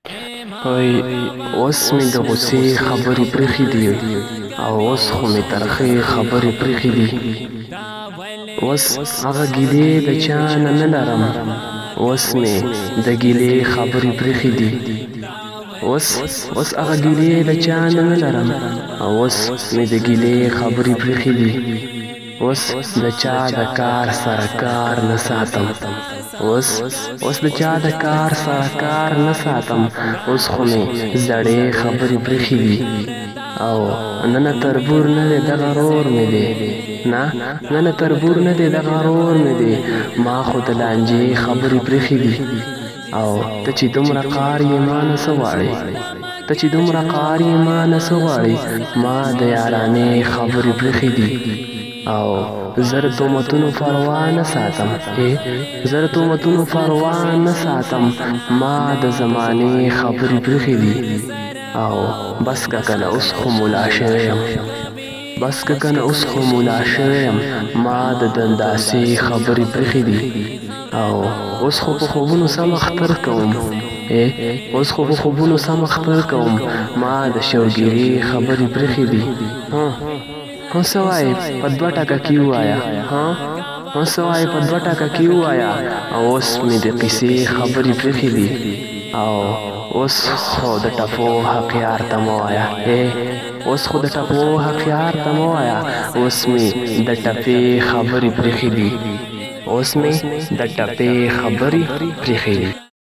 وای اوس مې د غوسې خبرې پرېښې دي او اوس خو مې ترخې خبرې پرېښې دي. اوس هغه ګیلې د چا نه نه لرم، اوس مې د ګیلې خبرې پرېښې دي. اوس هغه ګیلې د چا نه نه لرم او اوس مې د ګیلې خبرې پرېښې دي. اوس د چا د کار سره کار نه ساتم، اوس د چا د کار سره کار نه ساتم. اوس خو مې زړې خبرې پرېښې دي او نه تربور نه دی دغه رور مې دی، نه تربور نه دی دغه رور مې دی. ما خو د لانجې خبرې پرېښې دي او ته چې دومره قار یې ما نه څه غواړې، ته چې دومره قار یې ما نه څه غواړې. ما د یارانې خبرې پرېښې دي او زر تهمتونو پروا نه ساتم، زر تهمتونو پروا نه ساتم. ما د زمانې خبرې پرېښې دي او بس که کنه اوس خو ملا شوی یم، بس که کنه اوس خو ملا شوی یم. ما د دنداسې خبرې پرېښې دي او اوس خو په خوبونو سم اختر کوم، اوس خو په خوبونو سم اختر کوم. ما د شوګیرې خبرې پرېښې دي. هو څه وایې په 2 ټکه کې ووایه، هو څه وایې په 2 ټکه کې ووایه. او اوس مې د قیصې خبرې پرېښې دي او اوس خو د ټپو حق یار ته مه وایه، اوس خو د ټپو حق یار ته مه وایه. اوس مې د ټپې خبرې پرېښې دي، اوس مې د ټپې خبرې پرېښې دي.